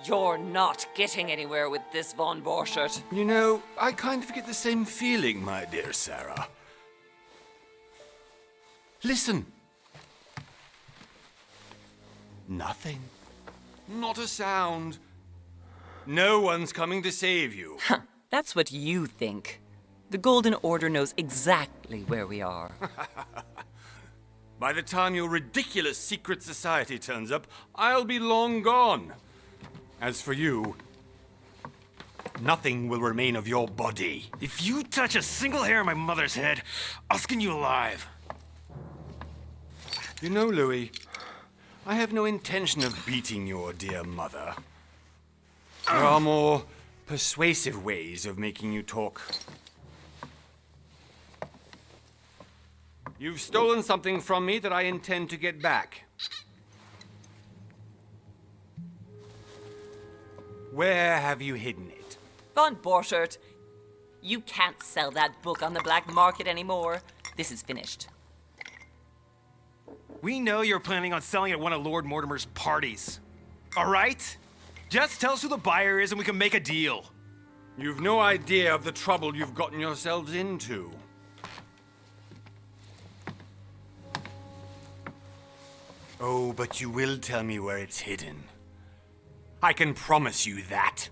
You're not getting anywhere with this, Von Borchert. You know, I kind of get the same feeling, my dear Sarah. Listen. Nothing. Not a sound. No one's coming to save you. That's what you think. The Golden Order knows exactly where we are. By the time your ridiculous secret society turns up, I'll be long gone. As for you, nothing will remain of your body. If you touch a single hair on my mother's head, I'll skin you alive. You know, Louis, I have no intention of beating your dear mother. There are more persuasive ways of making you talk. You've stolen something from me that I intend to get back. Where have you hidden it? Von Borchert, you can't sell that book on the black market anymore. This is finished. We know you're planning on selling at one of Lord Mortimer's parties. All right? Just tell us who the buyer is and we can make a deal. You've no idea of the trouble you've gotten yourselves into. Oh, but you will tell me where it's hidden. I can promise you that.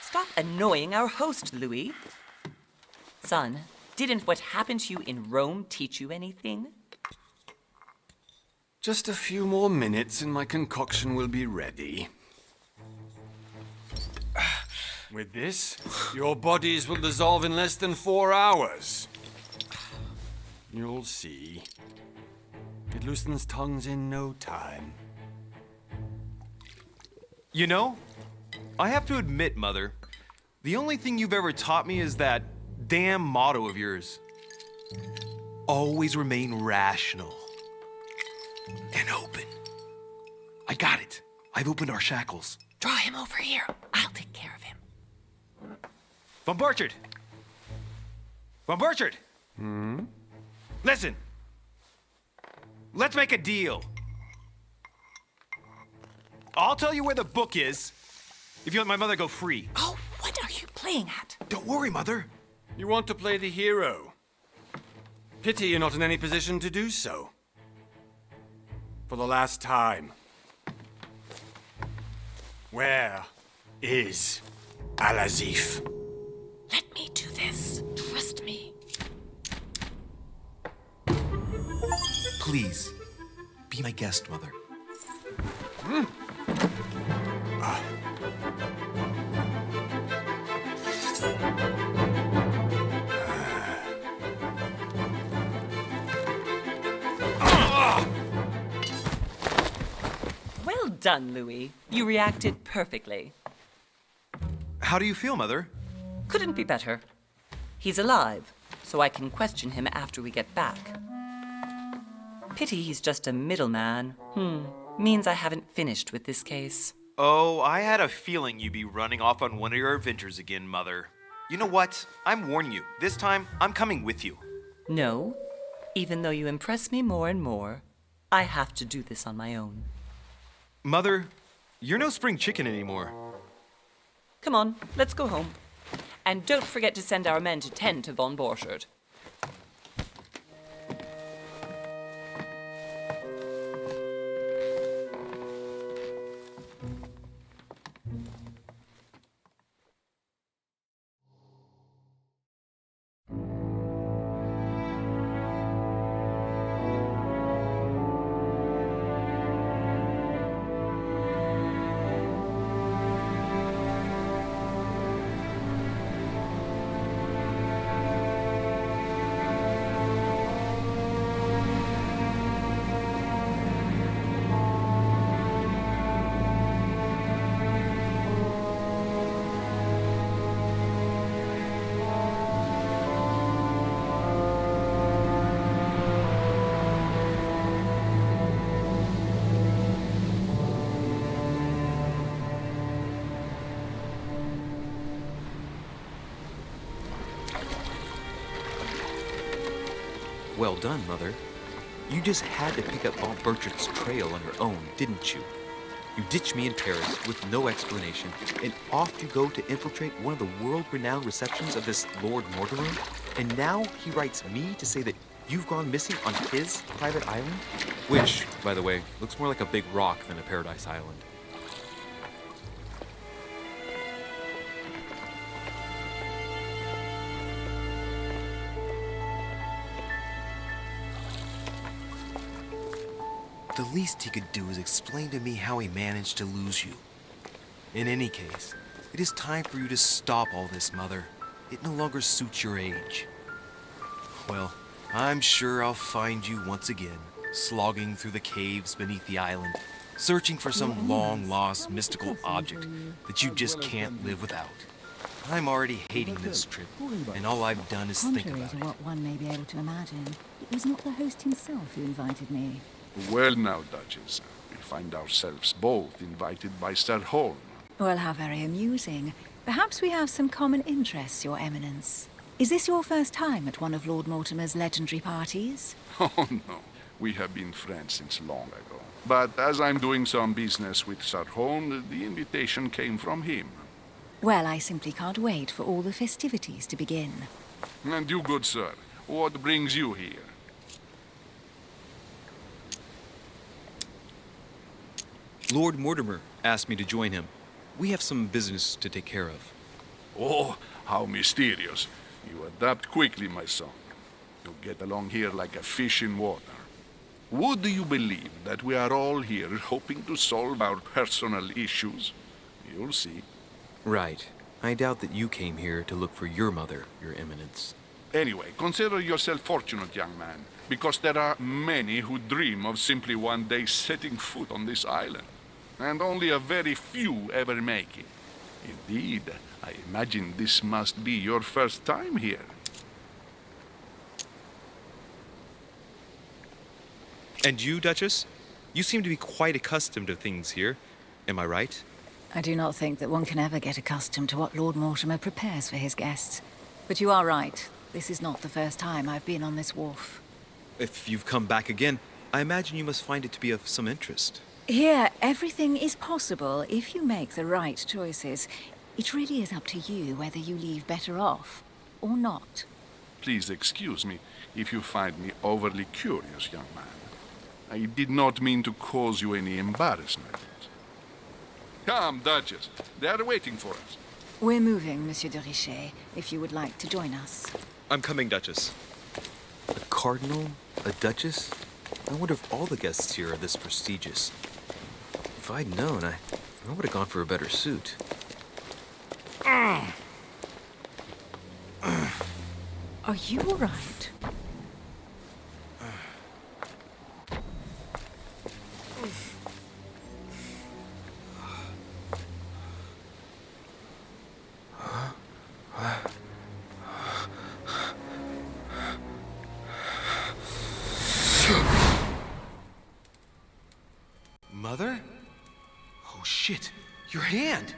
Stop annoying our host, Louis. Son, didn't what happened to you in Rome teach you anything? Just a few more minutes and my concoction will be ready. With this, your bodies will dissolve in less than 4 hours. You'll see. It loosens tongues in no time. You know, I have to admit, Mother, the only thing you've ever taught me is that damn motto of yours. Always remain rational. And open. I got it. I've opened our shackles. Draw him over here. I'll take care of him. Von Borchert! Von Borchert! Listen. Let's make a deal. I'll tell you where the book is if you let my mother go free. Oh, what are you playing at? Don't worry, Mother. You want to play the hero. Pity you're not in any position to do so. For the last time. Where is Al-Azif? Let me do this. Trust me. Please, be my guest, Mother. Well done, Louis. You reacted perfectly. How do you feel, Mother? Couldn't be better. He's alive, so I can question him after we get back. Pity he's just a middleman. Means I haven't finished with this case. Oh, I had a feeling you'd be running off on one of your adventures again, Mother. You know what? I'm warning you. This time, I'm coming with you. No, even though you impress me more and more, I have to do this on my own. Mother, you're no spring chicken anymore. Come on, let's go home. And don't forget to send our men to tend to Von Borchert. Well done, Mother. You just had to pick up Bob Burchard's trail on your own, didn't you? You ditch me in Paris with no explanation, and off you go to infiltrate one of the world-renowned receptions of this Lord Mortimer? And now he writes me to say that you've gone missing on his private island? Which, by the way, looks more like a big rock than a paradise island. The least he could do is explain to me how he managed to lose you. In any case, it is time for you to stop all this, Mother. It no longer suits your age. Well, I'm sure I'll find you once again, slogging through the caves beneath the island, searching for some long-lost mystical object that you just can't live without. I'm already hating this trip, and all I've done is think Contrary about to it. what one may be able to imagine, it was not the host himself who invited me. Well now, Duchess, we find ourselves both invited by Sir Holm. Well, how very amusing. Perhaps we have some common interests, Your Eminence. Is this your first time at one of Lord Mortimer's legendary parties? Oh no, we have been friends since long ago. But as I'm doing some business with Sir Holm, the invitation came from him. Well, I simply can't wait for all the festivities to begin. And you, good sir, what brings you here? Lord Mortimer asked me to join him. We have some business to take care of. Oh, how mysterious. You adapt quickly, my son. You get along here like a fish in water. Would you believe that we are all here hoping to solve our personal issues? You'll see. Right. I doubt that you came here to look for your mother, Your Eminence. Anyway, consider yourself fortunate, young man, because there are many who dream of simply one day setting foot on this island, and only a very few ever make it. Indeed, I imagine this must be your first time here. And you, Duchess? You seem to be quite accustomed to things here. Am I right? I do not think that one can ever get accustomed to what Lord Mortimer prepares for his guests. But you are right. This is not the first time I've been on this wharf. If you've come back again, I imagine you must find it to be of some interest. Here, everything is possible if you make the right choices. It really is up to you whether you leave better off or not. Please excuse me if you find me overly curious, young man. I did not mean to cause you any embarrassment. Come, Duchess. They are waiting for us. We're moving, Monsieur de Richet, if you would like to join us. I'm coming, Duchess. A cardinal? A duchess? I wonder if all the guests here are this prestigious. If I'd known, I would have gone for a better suit. Are you all right? Mother? Oh, shit. Your hand!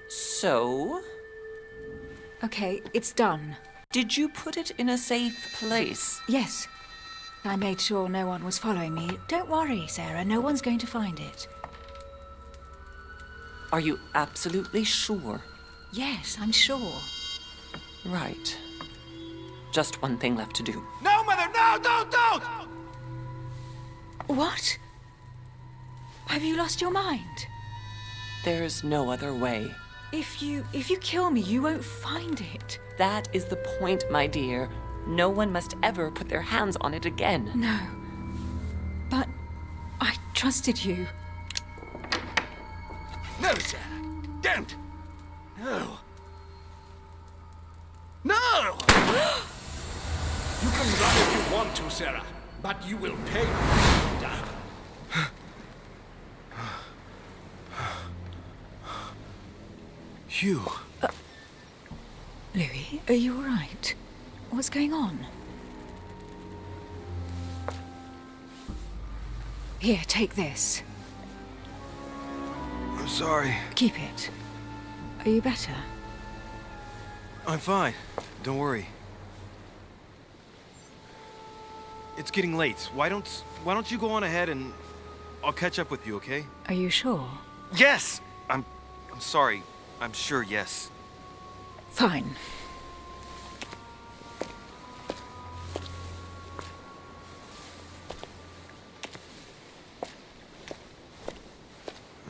So, Okay, it's done. did you put it in a safe place? Yes. I made sure no one was following me. Don't worry, Sarah. No one's going to find it. Are you absolutely sure? Yes, I'm sure. Right. Just one thing left to do. No, Mother, no, don't! What? Have you lost your mind? There's no other way. If you kill me, you won't find it. That is the point, my dear. No one must ever put their hands on it again. No. But I trusted you. No, Sarah. Don't. No. No! You can run if you want to, Sarah, but you will pay. Hugh. Louis, are you all right? What's going on? Here, take this. I'm sorry. Keep it. Are you better? I'm fine. Don't worry. it's getting late. Why don't you go on ahead and I'll catch up with you, okay? Are you sure? Yes! I'm sorry. I'm sure, yes. Fine.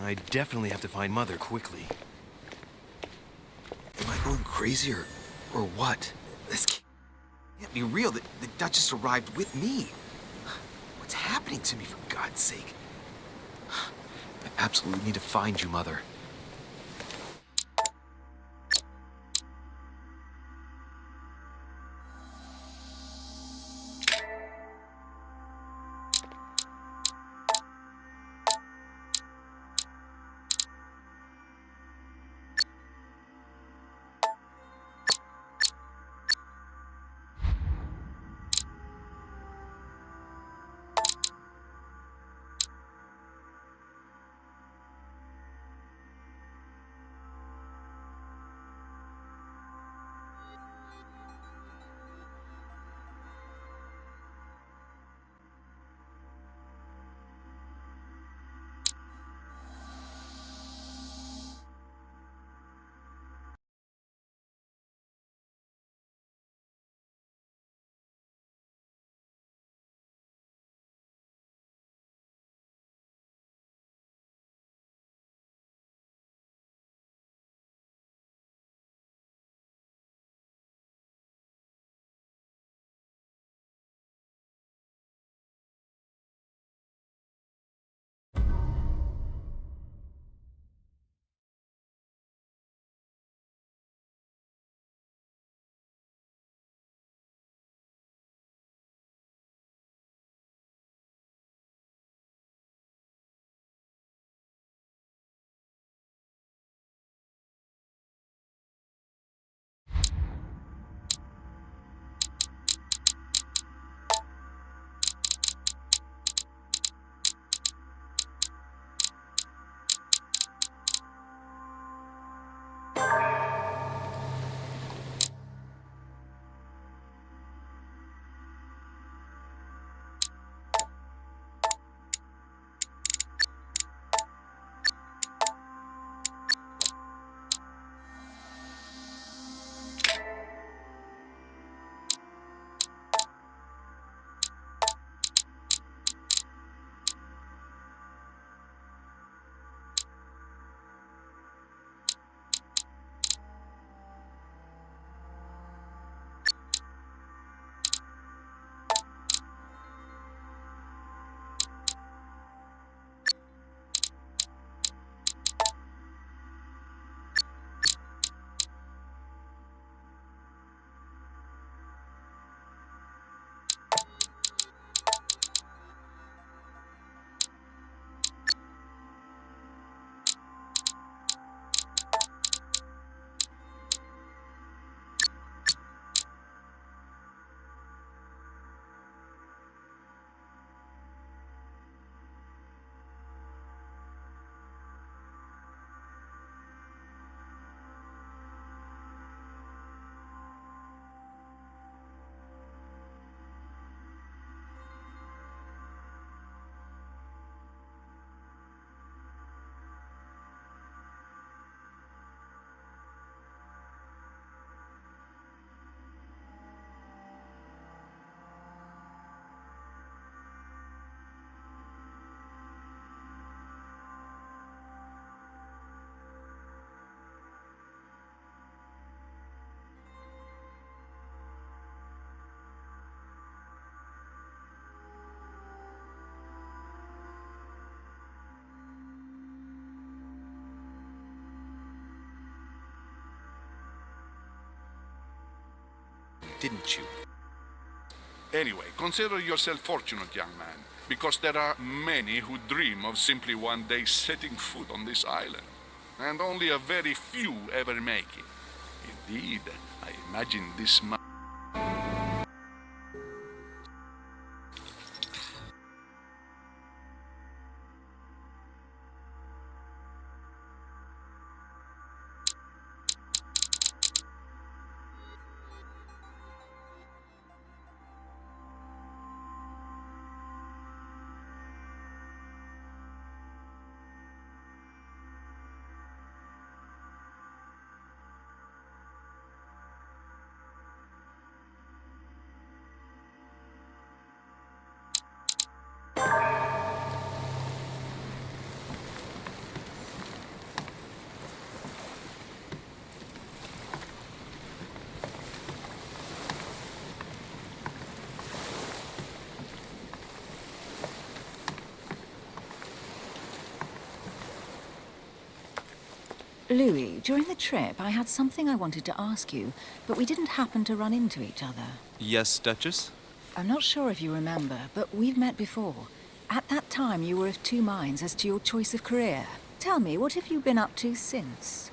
I definitely have to find Mother quickly. Am I going crazy or what? This can't be real. The Duchess arrived with me. What's happening to me, for God's sake? I absolutely need to find you, Mother. Didn't you? Anyway, consider yourself fortunate, young man, because there are many who dream of simply one day setting foot on this island, and only a very few ever make it. Indeed, I imagine this much. Louis, during the trip, I had something I wanted to ask you, but we didn't happen to run into each other. Yes, Duchess? I'm not sure if you remember, but we've met before. At that time, you were of two minds as to your choice of career. Tell me, what have you been up to since?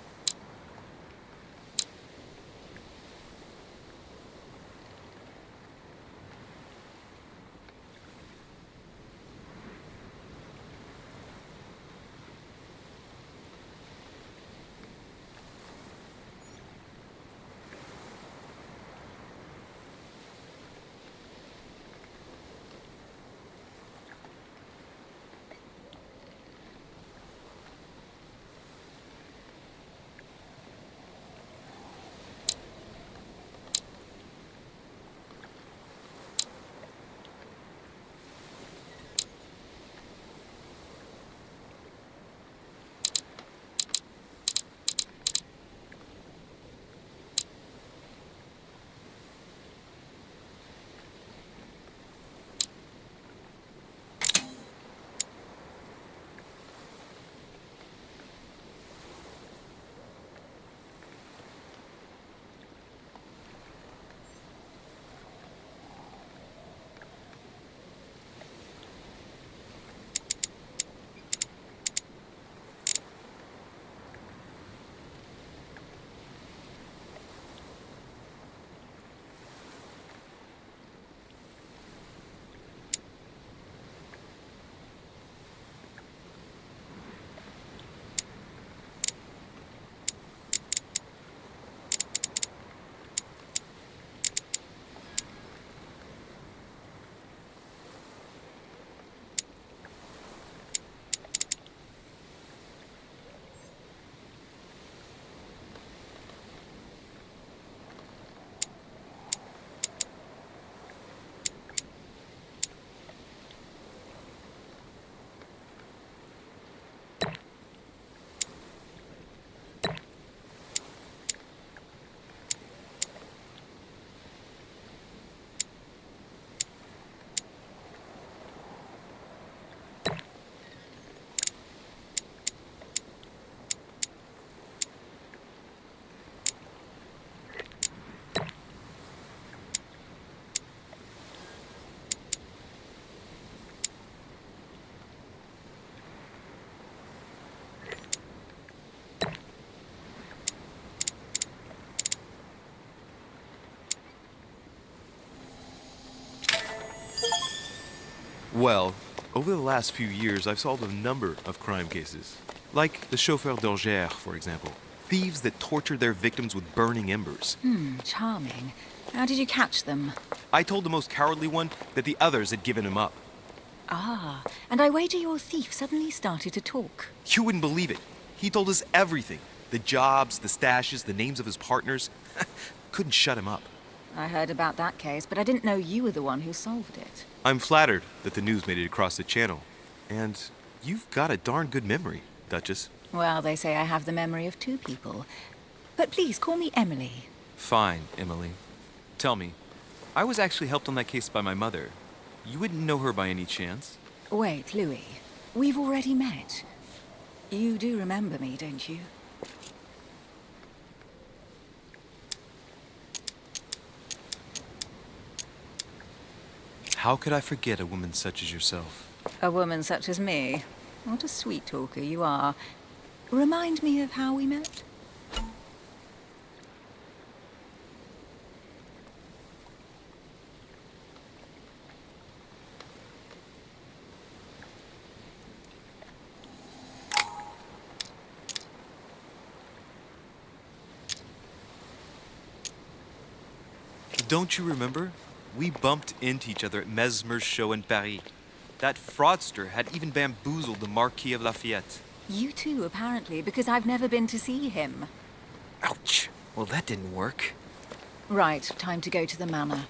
Well, over the last few years, I've solved a number of crime cases. Like the chauffeur d'Angers, for example. Thieves that tortured their victims with burning embers. Charming. How did you catch them? I told the most cowardly one that the others had given him up. Ah, and I wager your thief suddenly started to talk. You wouldn't believe it. He told us everything. The jobs, the stashes, the names of his partners. Couldn't shut him up. I heard about that case, but I didn't know you were the one who solved it. I'm flattered that the news made it across the channel. And you've got a darn good memory, Duchess. Well, they say I have the memory of two people. But please, call me Emily. Fine, Emily. Tell me, I was actually helped on that case by my mother. You wouldn't know her by any chance? Wait, Louis. We've already met. You do remember me, don't you? How could I forget a woman such as yourself? A woman such as me. What a sweet talker you are. Remind me of how we met? Don't you remember? We bumped into each other at Mesmer's show in Paris. That fraudster had even bamboozled the Marquis of Lafayette. You too, apparently, because I've never been to see him. Ouch. Well, that didn't work. Right, time to go to the manor.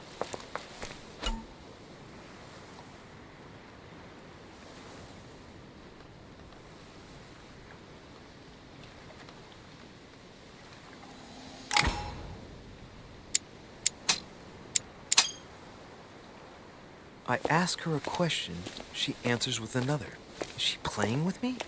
I ask her a question, she answers with another. Is she playing with me?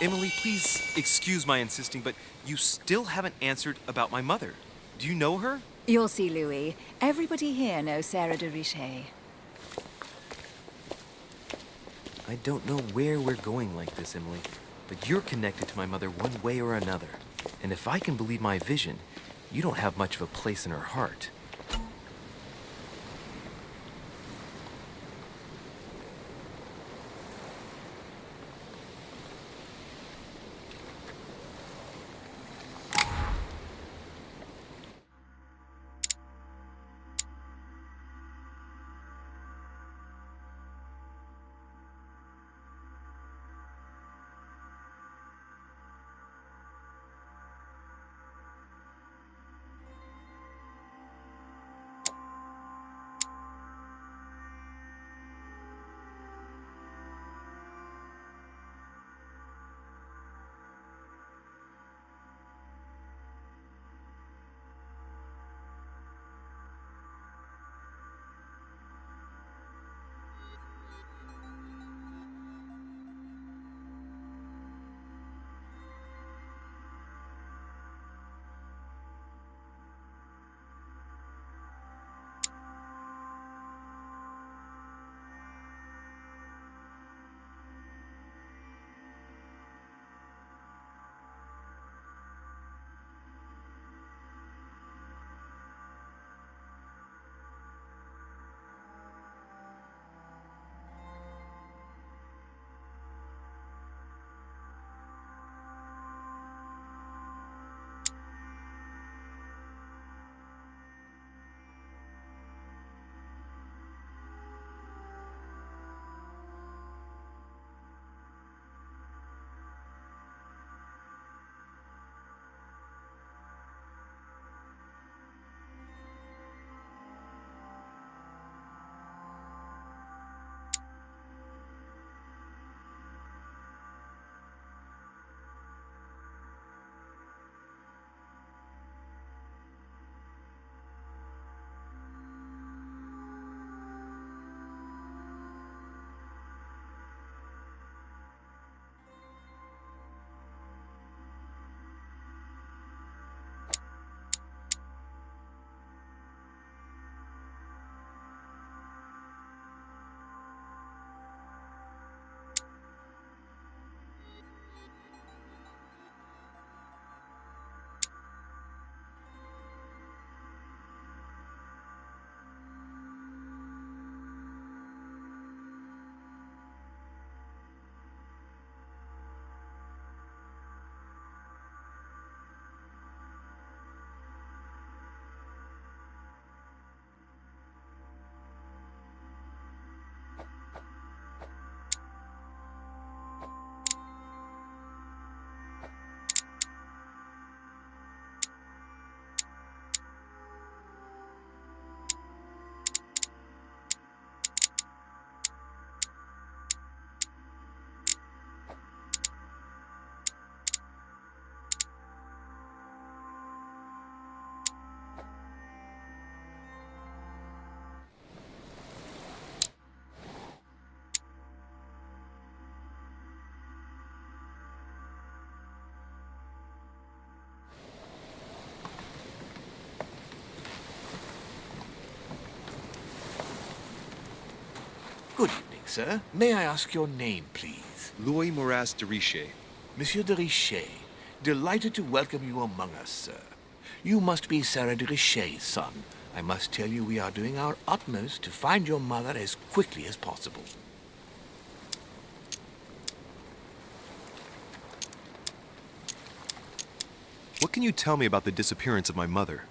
Emily, please excuse my insisting, but you still haven't answered about my mother. Do you know her? You'll see, Louis. Everybody here knows Sarah de Richet. I don't know where we're going like this, Emily, but you're connected to my mother one way or another. And if I can believe my vision, you don't have much of a place in her heart. Good evening, sir. May I ask your name, please? Louis Moras de Richet. Monsieur de Richet. Delighted to welcome you among us, sir. You must be Sarah de Richet's son. I must tell you we are doing our utmost to find your mother as quickly as possible. What can you tell me about the disappearance of my mother?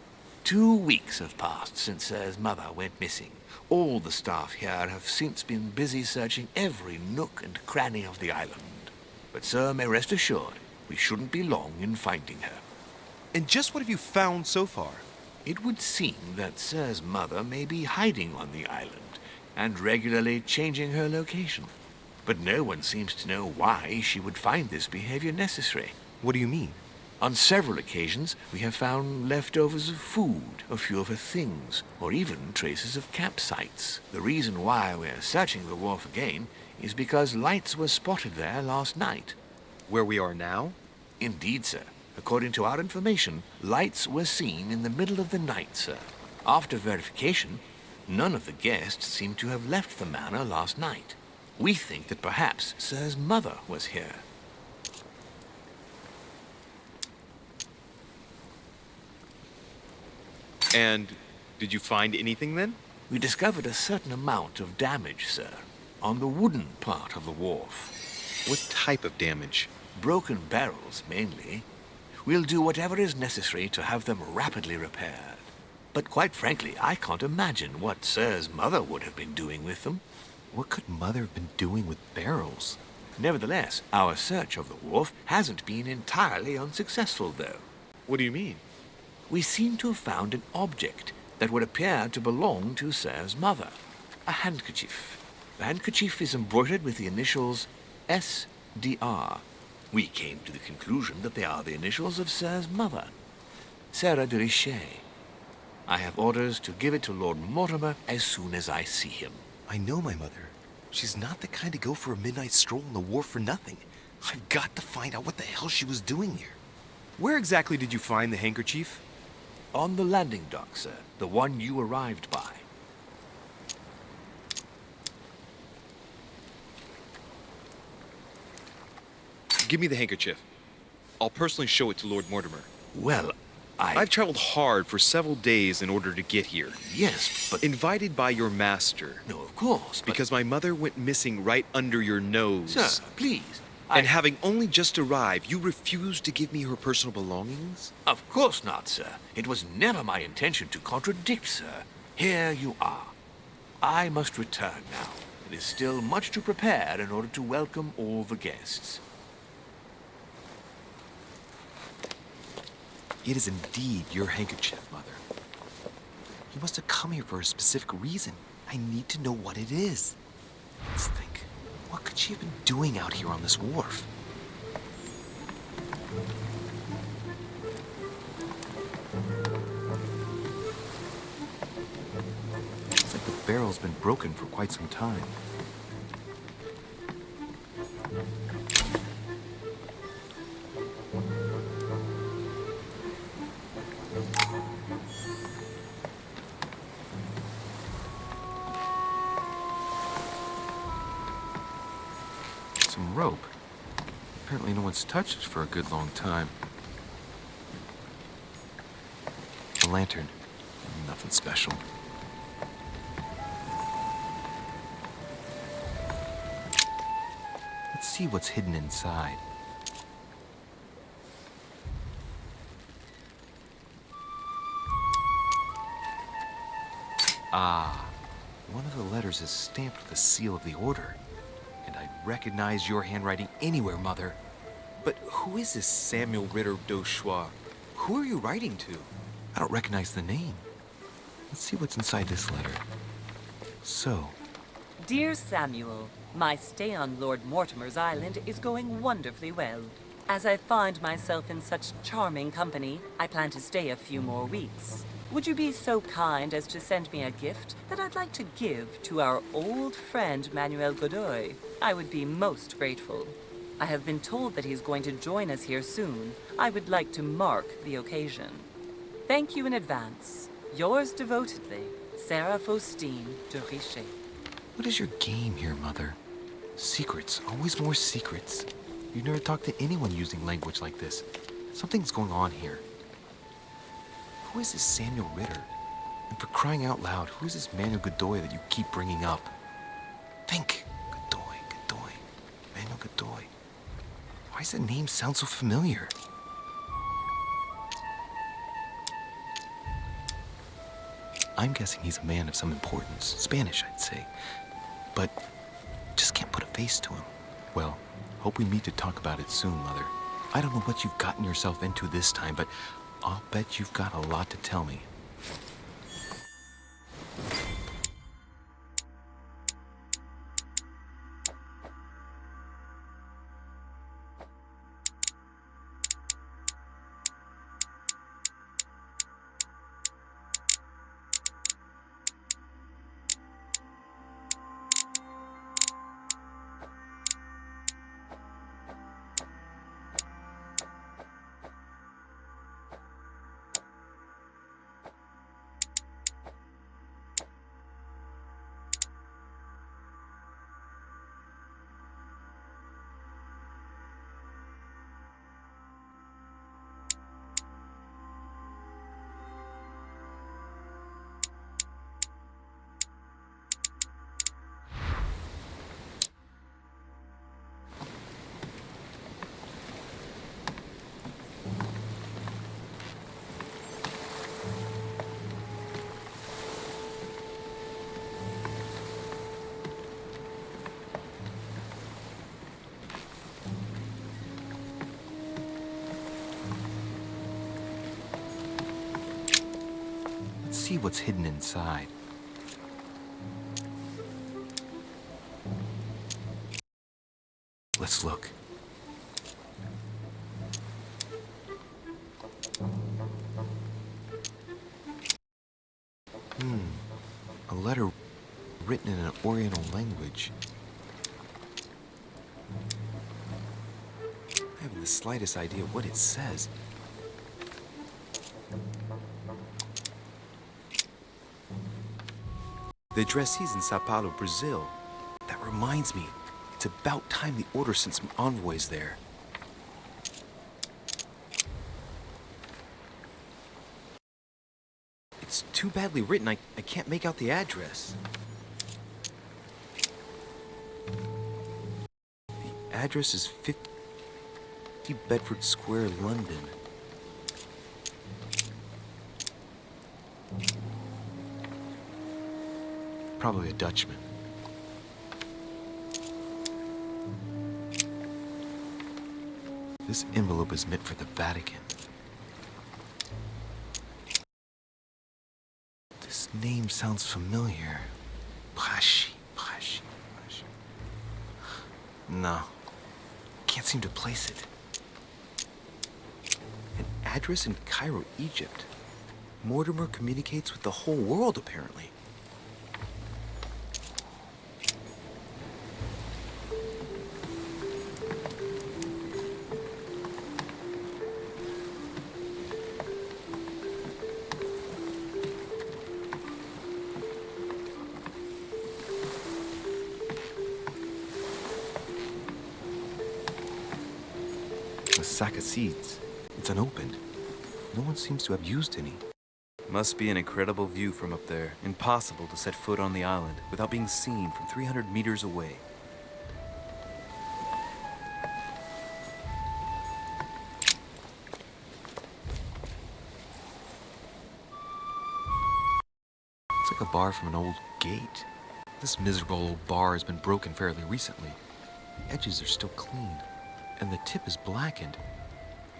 2 weeks have passed since Sir's mother went missing. All the staff here have since been busy searching every nook and cranny of the island. But Sir may rest assured, we shouldn't be long in finding her. And just what have you found so far? It would seem that Sir's mother may be hiding on the island and regularly changing her location. But no one seems to know why she would find this behavior necessary. What do you mean? On several occasions, we have found leftovers of food, a few of her things, or even traces of campsites. The reason why we're searching the wharf again is because lights were spotted there last night. Where we are now? Indeed, sir. According to our information, lights were seen in the middle of the night, sir. After verification, none of the guests seem to have left the manor last night. We think that perhaps Sir's mother was here. And did you find anything then? We discovered a certain amount of damage, sir, on the wooden part of the wharf. What type of damage? Broken barrels, mainly. We'll do whatever is necessary to have them rapidly repaired. But quite frankly, I can't imagine what Sir's mother would have been doing with them. What could Mother have been doing with barrels? Nevertheless, our search of the wharf hasn't been entirely unsuccessful, though. What do you mean? We seem to have found an object that would appear to belong to Sir's mother. A handkerchief. The handkerchief is embroidered with the initials S.D.R. We came to the conclusion that they are the initials of Sir's mother, Sarah de Richet. I have orders to give it to Lord Mortimer as soon as I see him. I know my mother. She's not the kind to go for a midnight stroll on the wharf for nothing. I've got to find out what the hell she was doing here. Where exactly did you find the handkerchief? On the landing dock, sir. The one you arrived by. Give me the handkerchief. I'll personally show it to Lord Mortimer. Well, I've traveled hard for several days in order to get here. Yes, but... Invited by your master. No, of course, but... Because my mother went missing right under your nose. Sir, please. And having only just arrived, you refused to give me her personal belongings? Of course not, sir. It was never my intention to contradict, sir. Here you are. I must return now. It is still much to prepare in order to welcome all the guests. It is indeed your handkerchief, Mother. You must have come here for a specific reason. I need to know what it is. Let's think. What could she have been doing out here on this wharf? Looks like the barrel's been broken for quite some time. Some rope. Apparently no one's touched it for a good long time. A lantern. Nothing special. Let's see what's hidden inside. Ah, one of the letters is stamped with the seal of the Order. And I'd recognize your handwriting anywhere, Mother. But who is this Samuel Ritter d'Auchois? Who are you writing to? I don't recognize the name. Let's see what's inside this letter. So, Dear Samuel, my stay on Lord Mortimer's island is going wonderfully well. As I find myself in such charming company, I plan to stay a few more weeks. Would you be so kind as to send me a gift that I'd like to give to our old friend Manuel Godoy? I would be most grateful. I have been told that he's going to join us here soon. I would like to mark the occasion. Thank you in advance. Yours devotedly, Sarah Faustine de Richet. what is your game here, Mother? Secrets, always more secrets. You never talk to anyone using language like this. Something's going on here. Who is this Samuel Ritter? And for crying out loud, who is this Manuel Godoy that you keep bringing up? Think. Godoy. Manuel Godoy. Why does that name sound so familiar? I'm guessing he's a man of some importance. Spanish, I'd say. But just can't put a face to him. Well, hope we meet to talk about it soon, Mother. I don't know what you've gotten yourself into this time, but I'll bet you've got a lot to tell me. see what's hidden inside. Let's look. A letter written in an Oriental language. I haven't the slightest idea what it says. The addressee's in Sao Paulo, Brazil. That reminds me, it's about time the Order sent some envoys there. It's too badly written, I can't make out the address. The address is 50 Bedford Square, London. Probably a Dutchman. This envelope is meant for the Vatican. This name sounds familiar. Prashi. No, can't seem to place it. An address in Cairo, Egypt. Mortimer communicates with the whole world, apparently. A sack of seeds. It's unopened. No one seems to have used any. Must be an incredible view from up there. Impossible to set foot on the island without being seen from 300 meters away. It's like a bar from an old gate. This miserable old bar has been broken fairly recently. The edges are still clean, and the tip is blackened.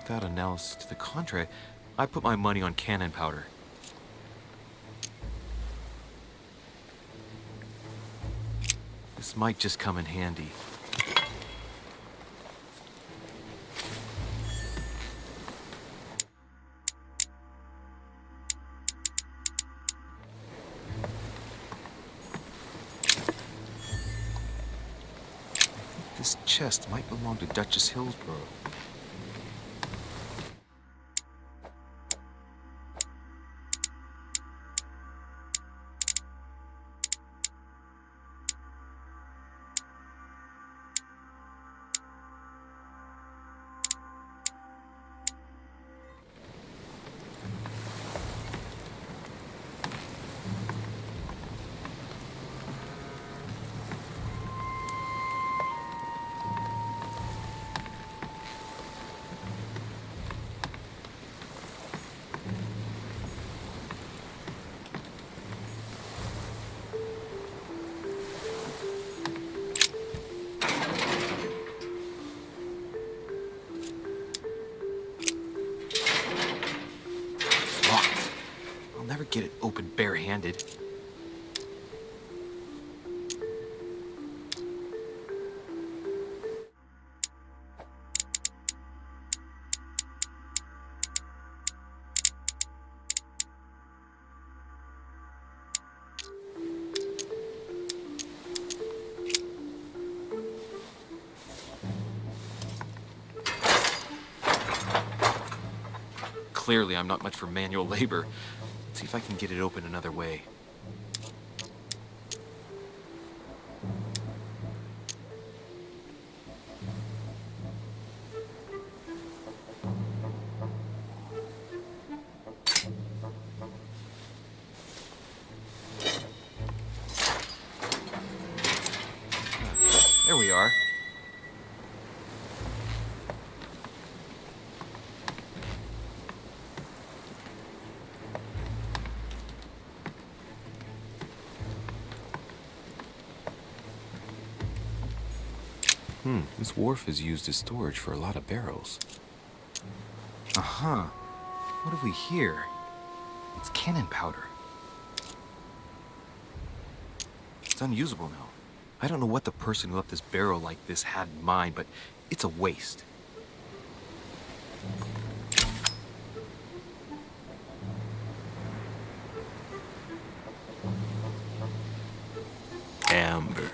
Without analysis to the contrary, I put my money on cannon powder. This might just come in handy. This chest might belong to Duchess Hillsborough. Get it open barehanded. Clearly, I'm not much for manual labor. See if I can get it open another way. There we are. This wharf is used as storage for a lot of barrels. What have we here? It's cannon powder. It's unusable now. I don't know what the person who left this barrel like this had in mind, but it's a waste. Amber.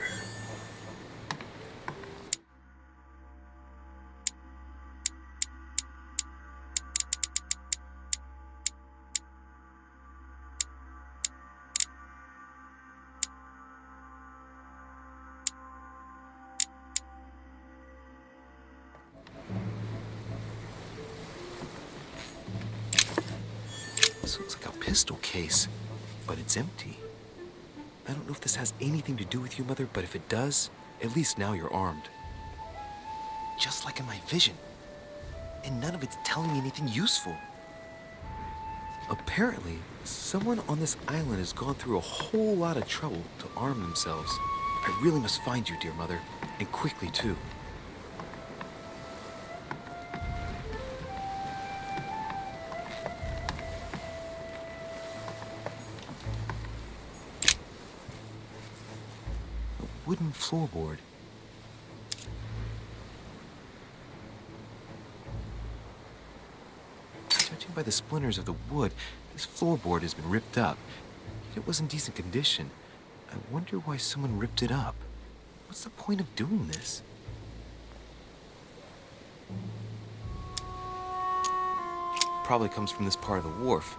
This looks like a pistol case, but it's empty. I don't know if this has anything to do with you, Mother, but if it does, at least now you're armed. Just like in my vision. And none of it's telling me anything useful. Apparently, someone on this island has gone through a whole lot of trouble to arm themselves. I really must find you, dear Mother, and quickly, too. Wooden floorboard. Judging by the splinters of the wood, this floorboard has been ripped up. Yet it was in decent condition. I wonder why someone ripped it up. What's the point of doing this? Probably comes from this part of the wharf.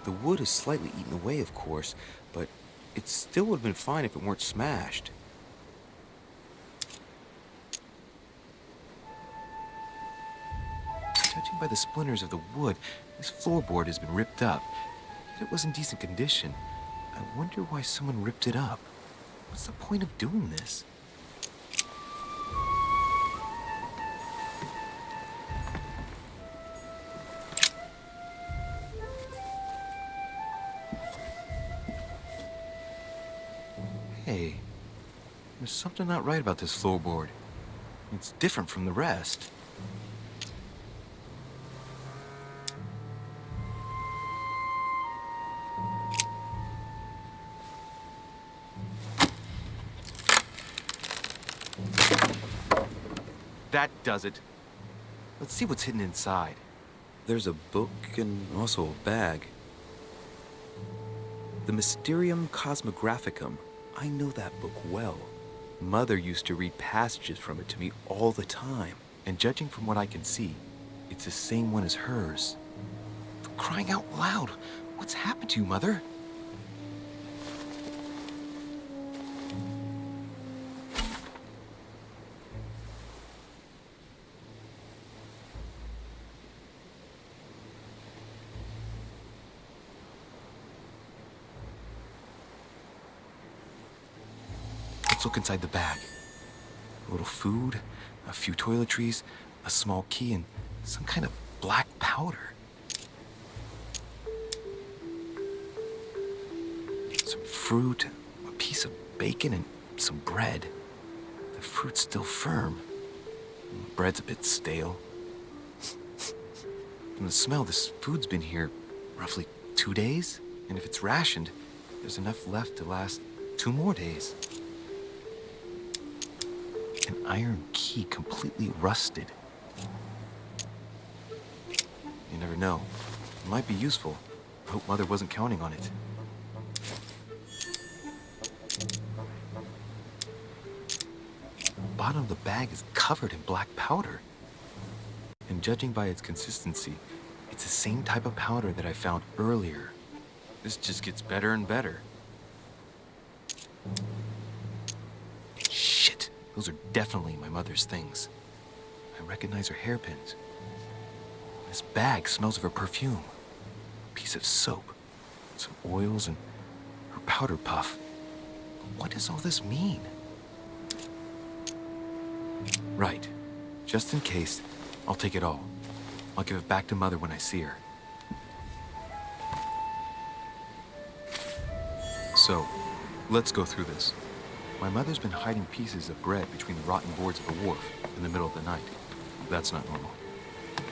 The wood is slightly eaten away, of course, but it still would have been fine if it weren't smashed. Judging by the splinters of the wood, this floorboard has been ripped up. Yet it was in decent condition. I wonder why someone ripped it up. What's the point of doing this? Hey, there's something not right about this floorboard. It's different from the rest. That does it. Let's see what's hidden inside. There's a book and also a bag. The Mysterium Cosmographicum. I know that book well. Mother used to read passages from it to me all the time. And judging from what I can see, it's the same one as hers. For crying out loud, what's happened to you, Mother? Let's look inside the bag. A little food, a few toiletries, a small key, and some kind of black powder. Some fruit, a piece of bacon, and some bread. The fruit's still firm. The bread's a bit stale. From the smell, this food's been here roughly 2 days. And if it's rationed, there's enough left to last 2 more days. An iron key completely rusted. You never know. It might be useful. I hope Mother wasn't counting on it. The bottom of the bag is covered in black powder. And judging by its consistency, it's the same type of powder that I found earlier. This just gets better and better. Shit, those are definitely my mother's things. I recognize her hairpins. This bag smells of her perfume. A piece of soap, some oils, and her powder puff. What does all this mean? Right. Just in case, I'll take it all. I'll give it back to Mother when I see her. So, let's go through this. My mother's been hiding pieces of bread between the rotten boards of the wharf in the middle of the night. That's not normal.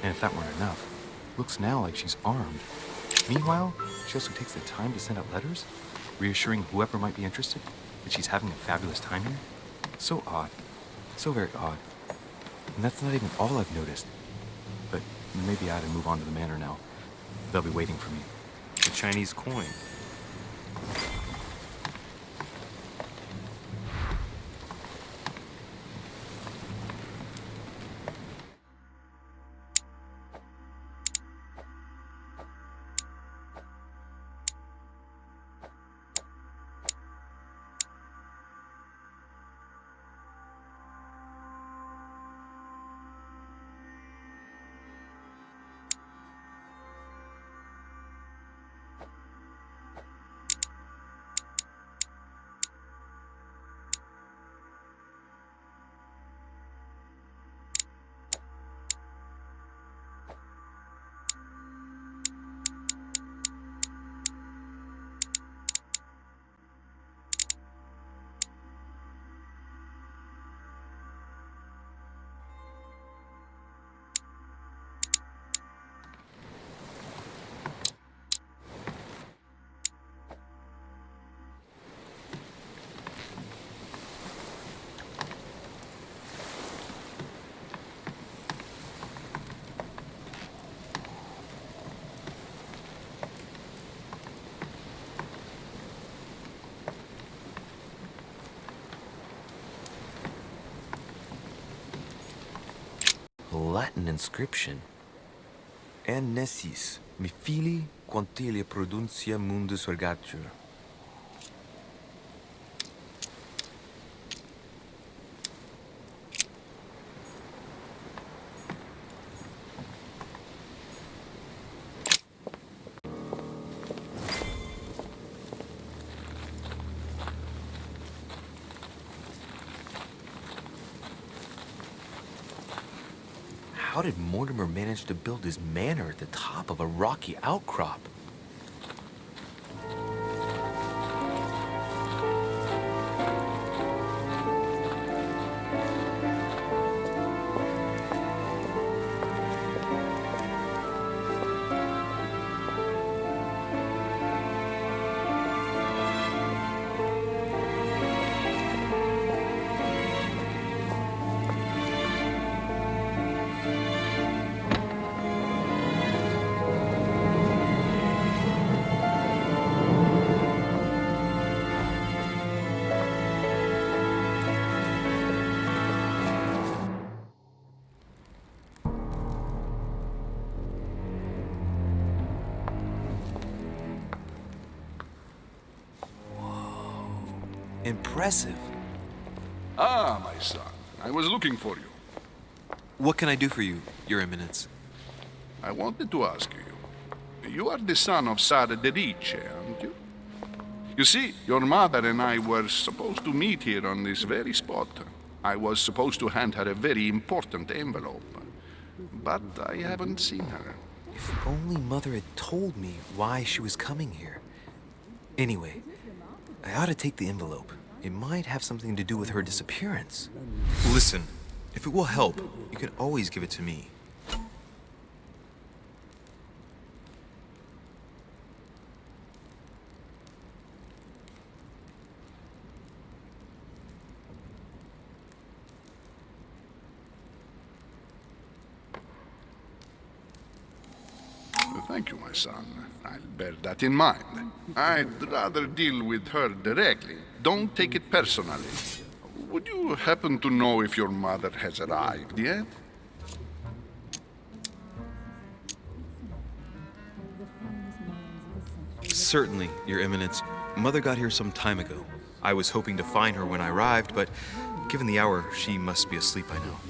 And if that weren't enough, looks now like she's armed. Meanwhile, she also takes the time to send out letters, reassuring whoever might be interested. that she's having a fabulous time here? So odd. So very odd. And that's not even all I've noticed. But maybe I ought to move on to the manor now. They'll be waiting for me. The Chinese coin. Latin inscription. En nessis, mi fili, quantilia produncia mundus ergatur. How did Mortimer manage to build his manor at the top of a rocky outcrop? Impressive. Ah, my son. I was looking for you. What can I do for you, Your Eminence? I wanted to ask you. You are the son of Sara de Riche, aren't you? You see, your mother and I were supposed to meet here on this very spot. I was supposed to hand her a very important envelope. But I haven't seen her. If only Mother had told me why she was coming here. Anyway, I ought to take the envelope. It might have something to do with her disappearance. Listen, if it will help, you can always give it to me. Thank you, my son. I'll bear that in mind. I'd rather deal with her directly. Don't take it personally. Would you happen to know if your mother has arrived yet? Certainly, Your Eminence. Mother got here some time ago. I was hoping to find her when I arrived, but given the hour, she must be asleep by now.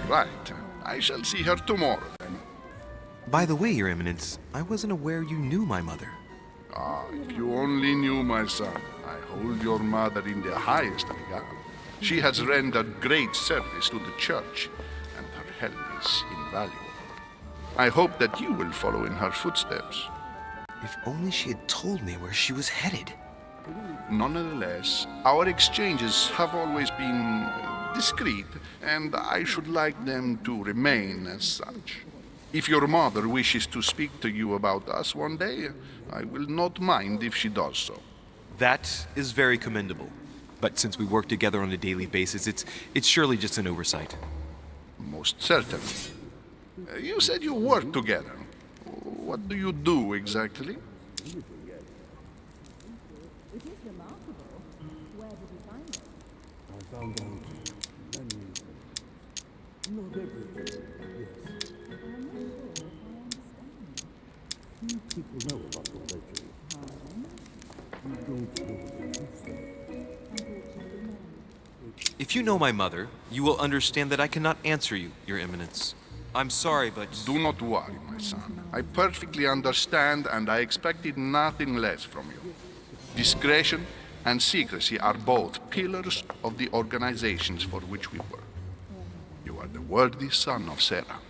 Right. I shall see her tomorrow, then. By the way, Your Eminence, I wasn't aware you knew my mother. Ah, if you only knew, my son. I hold your mother in the highest regard. She has rendered great service to the church, and her help is invaluable. I hope that you will follow in her footsteps. If only she had told me where she was headed. Nonetheless, our exchanges have always been discreet, and I should like them to remain as such. If your mother wishes to speak to you about us one day, I will not mind if she does so. That is very commendable. But since we work together on a daily basis, it's surely just an oversight. Most certainly. You said you work together. What do you do exactly? If you know my mother, you will understand that I cannot answer you, Your Eminence. I'm sorry, but... Do not worry, my son. I perfectly understand, and I expected nothing less from you. Discretion and secrecy are both pillars of the organizations for which we work. You are the worthy son of Sarah.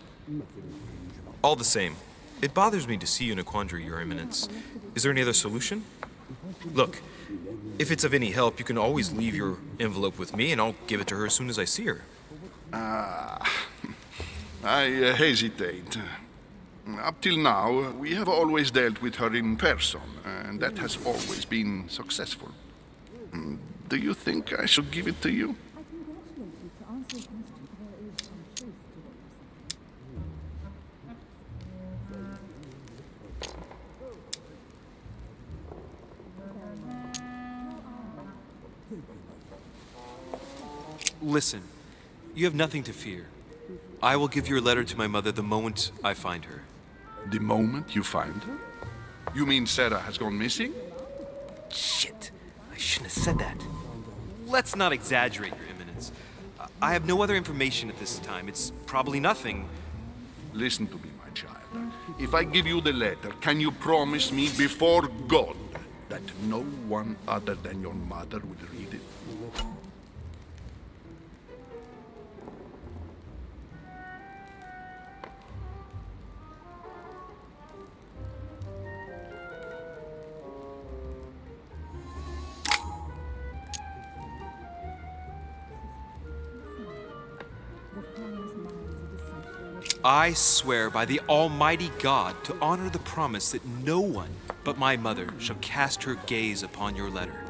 All the same, it bothers me to see you in a quandary, Your Eminence. Is there any other solution? Look, if it's of any help, you can always leave your envelope with me, and I'll give it to her as soon as I see her. I hesitate. Up till now, we have always dealt with her in person, and that has always been successful. Do you think I should give it to you? Listen, you have nothing to fear. I will give your letter to my mother the moment I find her. The moment you find her? You mean Sarah has gone missing? Shit, I shouldn't have said that. Let's not exaggerate, Your Eminence. I have no other information at this time. It's probably nothing. Listen to me, my child. If I give you the letter, can you promise me before God that no one other than your mother will read it? I swear by the Almighty God to honor the promise that no one but my mother shall cast her gaze upon your letter.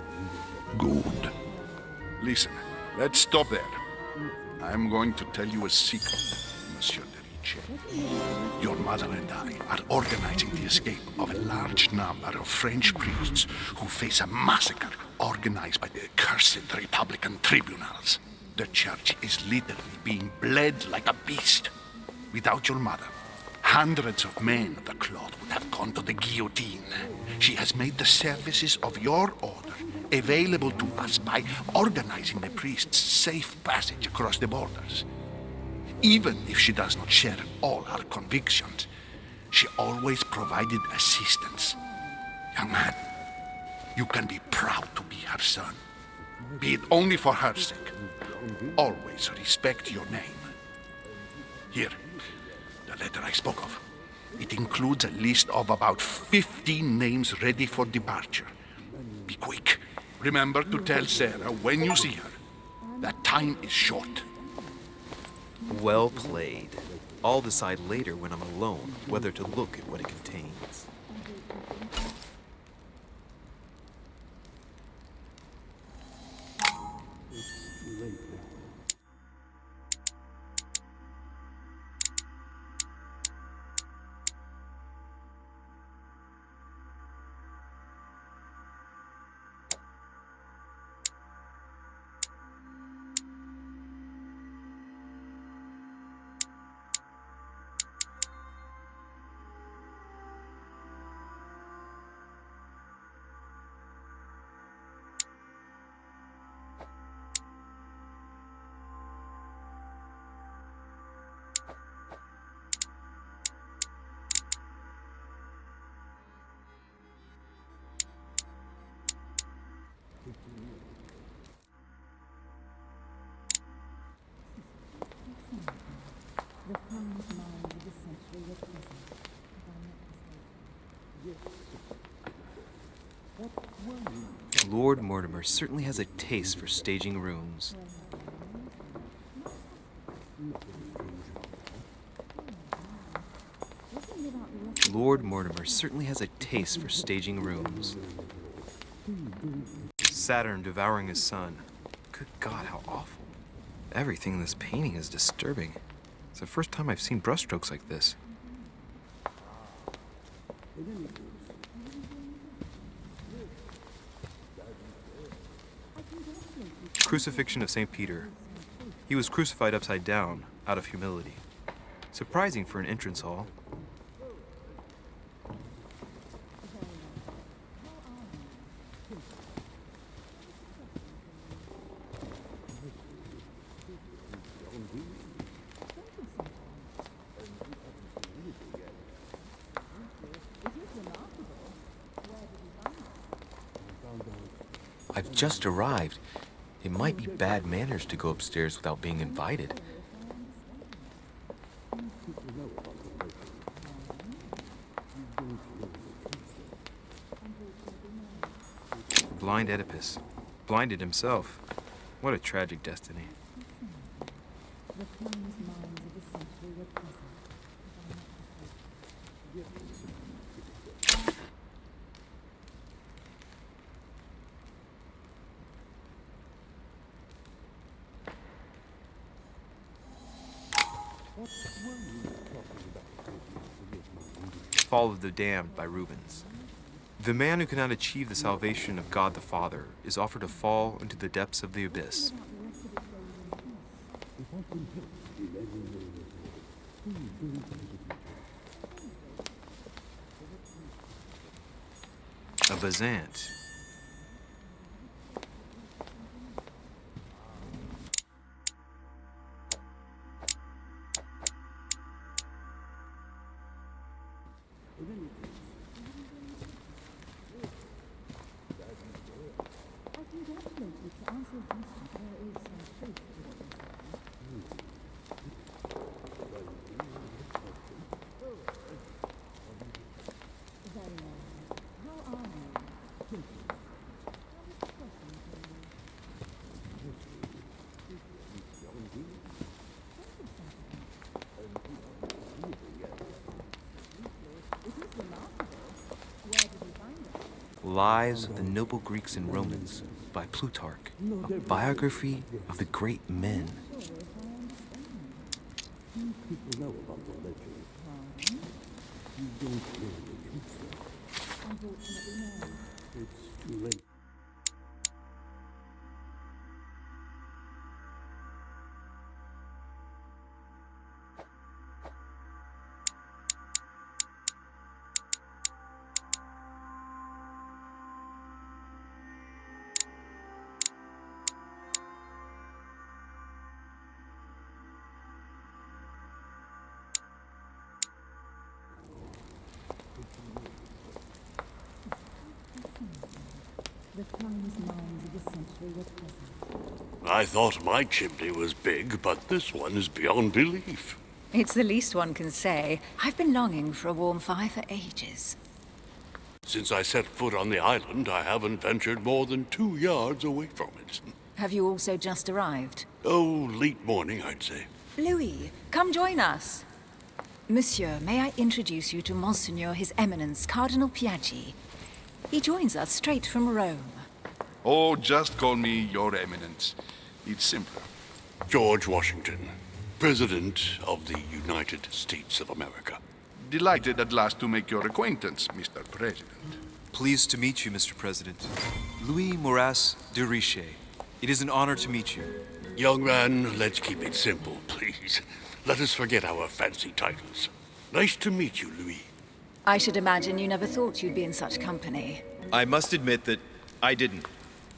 Good. Listen, let's stop there. I'm going to tell you a secret, Monsieur de Ricci. Your mother and I are organizing the escape of a large number of French priests who face a massacre organized by the accursed Republican tribunals. The church is literally being bled like a beast. Without your mother, hundreds of men of the cloth would have gone to the guillotine. She has made the services of your order available to us by organizing the priests' safe passage across the borders. Even if she does not share all our convictions, she always provided assistance. Young man, you can be proud to be her son. Be it only for her sake. Always respect your name. Here, the letter I spoke of. It includes a list of about 15 names ready for departure. Be quick. Remember to tell Sarah when you see her that time is short. Well played. I'll decide later when I'm alone whether to look at what it contains. Lord Mortimer certainly has a taste for staging rooms. Lord Mortimer certainly has a taste for staging rooms. Saturn devouring his sun. Good God, how awful. Everything in this painting is disturbing. It's the first time I've seen brushstrokes like this. Crucifixion of St. Peter. He was crucified upside down, out of humility. Surprising for an entrance hall. I've just arrived. It might be bad manners to go upstairs without being invited. Blind Oedipus. Blinded himself. What a tragic destiny. Fall of the Damned by Rubens. The man who cannot achieve the salvation of God the Father is offered to fall into the depths of the abyss. A Bazant. Lives of the Noble Greeks and Romans by Plutarch, a biography of the great men. I thought my chimney was big, but this one is beyond belief. It's the least one can say. I've been longing for a warm fire for ages. Since I set foot on the island, I haven't ventured more than 2 yards away from it. Have you also just arrived? Oh, late morning, I'd say. Louis, come join us. Monsieur, may I introduce you to Monseigneur His Eminence, Cardinal Piaggi. He joins us straight from Rome. Oh, just call me Your Eminence. It's simpler. George Washington, President of the United States of America. Delighted at last to make your acquaintance, Mr. President. Pleased to meet you, Mr. President. Louis Maurras de Richet. It is an honor to meet you. Young man, let's keep it simple, please. Let us forget our fancy titles. Nice to meet you, Louis. I should imagine you never thought you'd be in such company. I must admit that I didn't.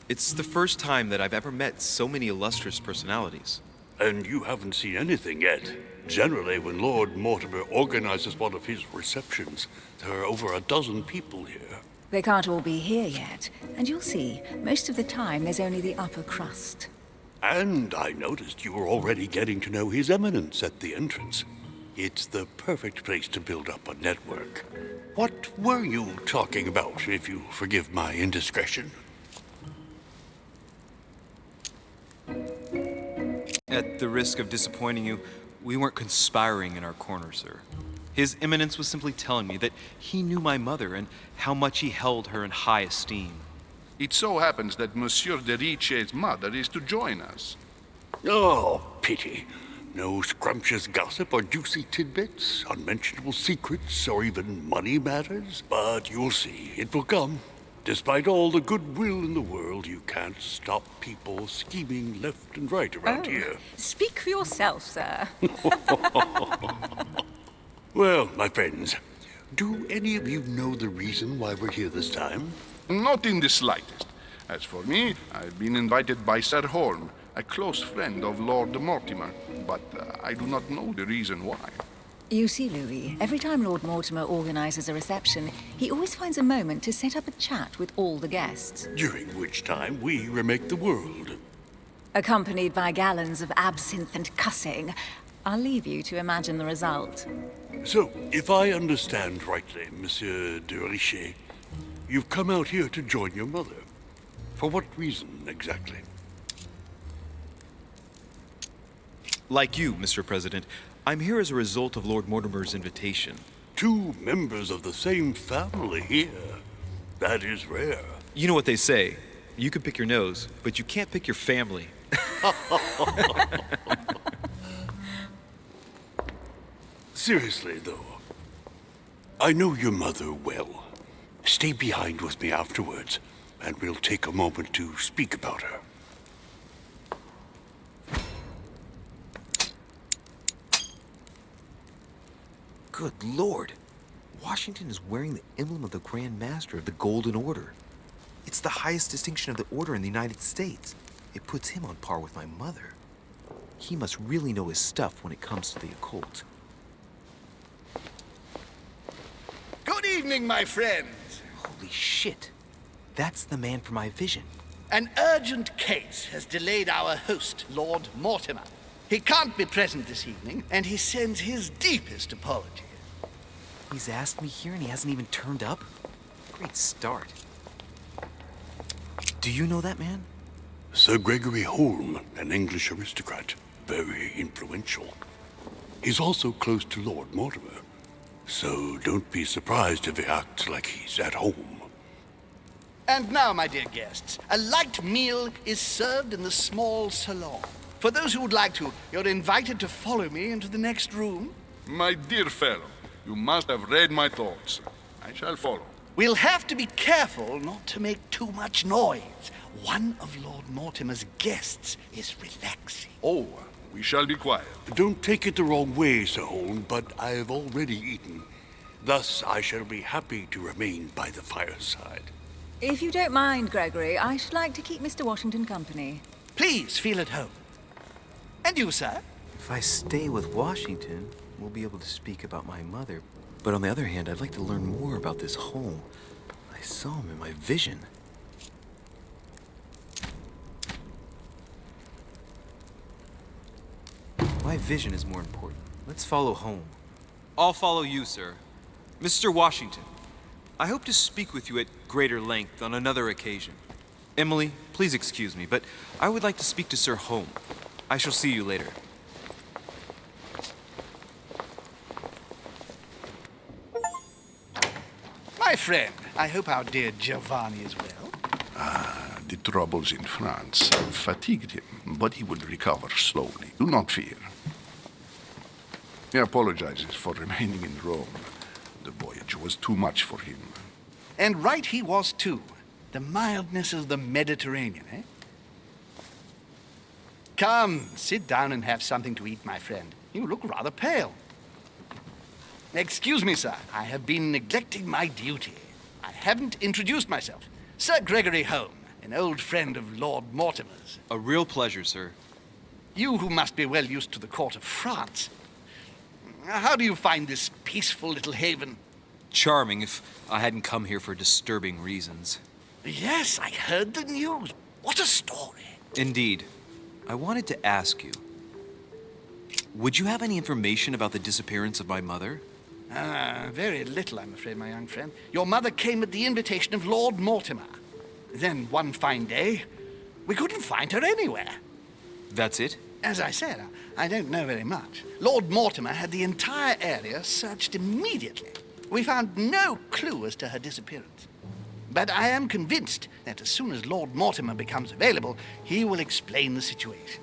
It's the first time that I've ever met so many illustrious personalities. And you haven't seen anything yet. Generally, when Lord Mortimer organizes one of his receptions, there are over a dozen people here. They can't all be here yet, and you'll see, most of the time there's only the upper crust. And I noticed you were already getting to know His Eminence at the entrance. It's the perfect place to build up a network. What were you talking about, if you forgive my indiscretion? At the risk of disappointing you, we weren't conspiring in our corner, sir. His Eminence was simply telling me that he knew my mother and how much he held her in high esteem. It so happens that Monsieur de Riche's mother is to join us. Oh, pity. No scrumptious gossip or juicy tidbits, unmentionable secrets, or even money matters. But you'll see, it will come. Despite all the goodwill in the world, you can't stop people scheming left and right around here. Speak for yourself, sir. Well, my friends, do any of you know the reason why we're here this time? Not in the slightest. As for me, I've been invited by Sir Holm, a close friend of Lord Mortimer, but I do not know the reason why. You see, Louis, every time Lord Mortimer organizes a reception, he always finds a moment to set up a chat with all the guests. During which time we remake the world. Accompanied by gallons of absinthe and cussing. I'll leave you to imagine the result. So, if I understand rightly, Monsieur de Richet, you've come out here to join your mother. For what reason, exactly? Like you, Mr. President, I'm here as a result of Lord Mortimer's invitation. 2 members of the same family here. That is rare. You know what they say. You can pick your nose, but you can't pick your family. Seriously, though, I know your mother well. Stay behind with me afterwards, and we'll take a moment to speak about her. Good Lord. Washington is wearing the emblem of the Grand Master of the Golden Order. It's the highest distinction of the Order in the United States. It puts him on par with my mother. He must really know his stuff when it comes to the occult. Good evening, my friends. Holy shit. That's the man for my vision. An urgent case has delayed our host, Lord Mortimer. He can't be present this evening, and he sends his deepest apologies. He's asked me here and he hasn't even turned up? Great start. Do you know that man? Sir Gregory Holm, an English aristocrat. Very influential. He's also close to Lord Mortimer. So don't be surprised if he acts like he's at home. And now, my dear guests, a light meal is served in the small salon. For those who would like to, you're invited to follow me into the next room. My dear fellow, you must have read my thoughts. I shall follow. We'll have to be careful not to make too much noise. One of Lord Mortimer's guests is relaxing. Oh, we shall be quiet. Don't take it the wrong way, Sir Holm, but I've already eaten. Thus, I shall be happy to remain by the fireside. If you don't mind, Gregory, I should like to keep Mr. Washington company. Please feel at home. And you, sir? If I stay with Washington, we'll be able to speak about my mother. But on the other hand, I'd like to learn more about this home. I saw him in my vision. My vision is more important. Let's follow home. I'll follow you, sir. Mr. Washington, I hope to speak with you at greater length on another occasion. Emily, please excuse me, but I would like to speak to Sir Holm. I shall see you later. My friend, I hope our dear Giovanni is well. The troubles in France have fatigued him, but he will recover slowly. Do not fear. He apologizes for remaining in Rome. The voyage was too much for him. And right he was, too. The mildness of the Mediterranean, eh? Come, sit down and have something to eat, my friend. You look rather pale. Excuse me, sir. I have been neglecting my duty. I haven't introduced myself. Sir Gregory Holm, an old friend of Lord Mortimer's. A real pleasure, sir. You who must be well used to the court of France. How do you find this peaceful little haven? Charming, if I hadn't come here for disturbing reasons. Yes, I heard the news. What a story. Indeed. I wanted to ask you, would you have any information about the disappearance of my mother? Very little, I'm afraid, my young friend. Your mother came at the invitation of Lord Mortimer. Then, one fine day, we couldn't find her anywhere. That's it? As I said, I don't know very much. Lord Mortimer had the entire area searched immediately. We found no clue as to her disappearance. But I am convinced that as soon as Lord Mortimer becomes available, he will explain the situation.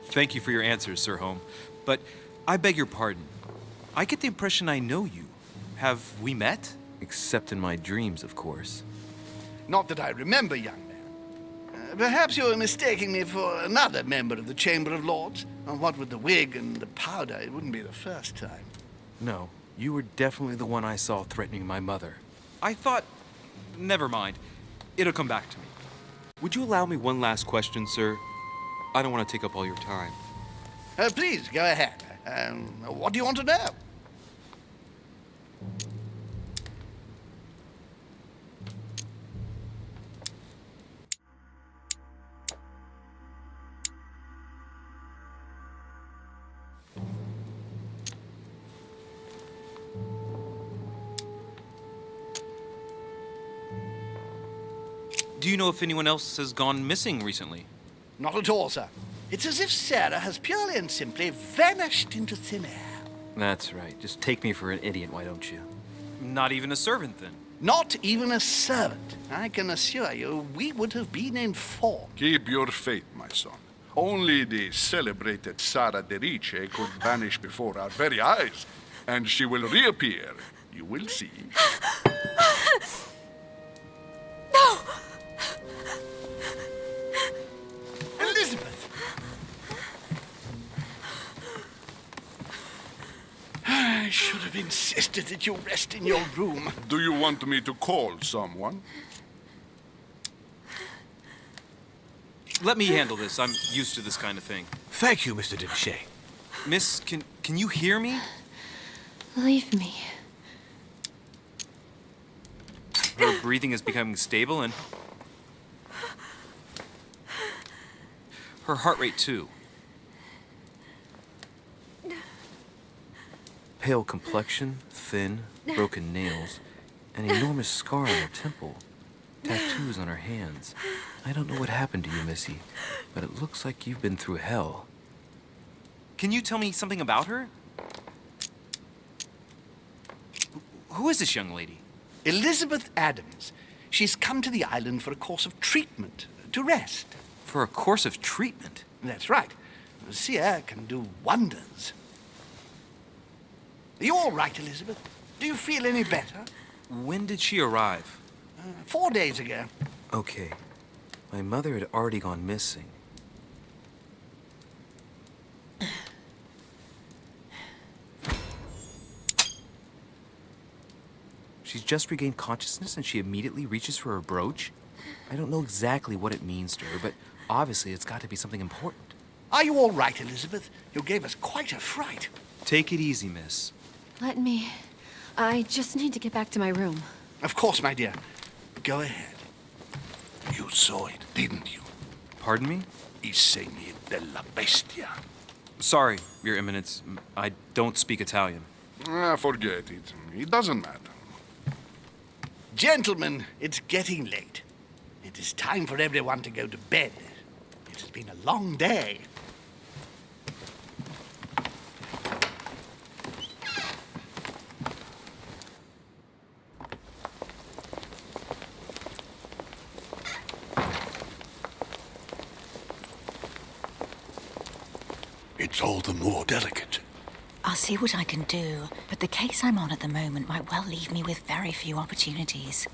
Thank you for your answers, Sir Home. But I beg your pardon. I get the impression I know you. Have we met? Except in my dreams, of course. Not that I remember, young man. Perhaps you're mistaking me for another member of the Chamber of Lords. And what with the wig and the powder, it wouldn't be the first time. No, you were definitely the one I saw threatening my mother. I thought... Never mind. It'll come back to me. Would you allow me one last question, sir? I don't want to take up all your time. Please, go ahead. What do you want to know? Do you know if anyone else has gone missing recently? Not at all, sir. It's as if Sarah has purely and simply vanished into thin air. That's right. Just take me for an idiot, why don't you? Not even a servant, then? Not even a servant. I can assure you, we would have been informed. Keep your faith, my son. Only the celebrated Sara de Rice could vanish before our very eyes, and she will reappear. You will see. No! Elizabeth! I should have insisted that you rest in your room. Do you want me to call someone? Let me handle this. I'm used to this kind of thing. Thank you, Mr. Dinchet. Miss, can you hear me? Leave me. Her breathing is becoming stable and... her heart rate, too. Pale complexion, thin, broken nails, an enormous scar on her temple, tattoos on her hands. I don't know what happened to you, Missy, but it looks like you've been through hell. Can you tell me something about her? Who is this young lady? Elizabeth Adams. She's come to the island for a course of treatment, to rest. For a course of treatment? That's right. Sea air can do wonders. Are you all right, Elizabeth? Do you feel any better? When did she arrive? 4 days ago. Okay. My mother had already gone missing. She's just regained consciousness and she immediately reaches for her brooch? I don't know exactly what it means to her, but obviously it's got to be something important. Are you all right, Elizabeth? You gave us quite a fright. Take it easy, miss. Let me. I just need to get back to my room. Of course, my dear. Go ahead. You saw it, didn't you? Pardon me? I segni della bestia. Sorry, Your Eminence. I don't speak Italian. Forget it. It doesn't matter. Gentlemen, it's getting late. It is time for everyone to go to bed. It has been a long day. It's all the more delicate. I'll see what I can do, but the case I'm on at the moment might well leave me with very few opportunities.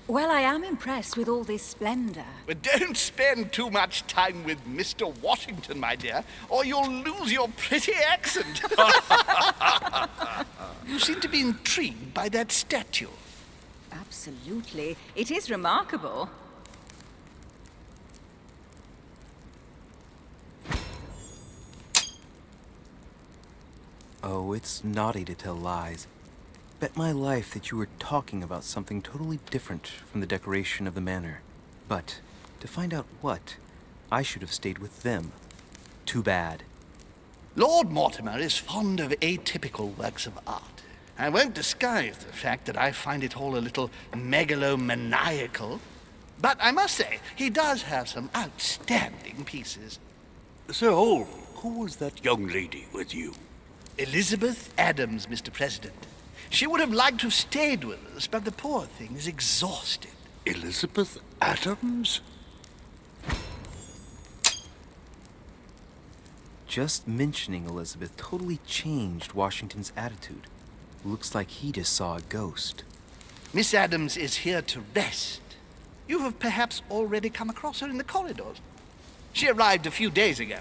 Well, I am impressed with all this splendor. But don't spend too much time with Mr. Washington, my dear, or you'll lose your pretty accent. You seem to be intrigued by that statue. Absolutely. It is remarkable. Oh, it's naughty to tell lies. Bet my life that you were talking about something totally different from the decoration of the manor. But to find out what, I should have stayed with them. Too bad. Lord Mortimer is fond of atypical works of art. I won't disguise the fact that I find it all a little megalomaniacal. But I must say, he does have some outstanding pieces. So, who was that young lady with you? Elizabeth Adams, Mr. President. She would have liked to have stayed with us, but the poor thing is exhausted. Elizabeth Adams? Just mentioning Elizabeth totally changed Washington's attitude. Looks like he just saw a ghost. Miss Adams is here to rest. You have perhaps already come across her in the corridors. She arrived a few days ago.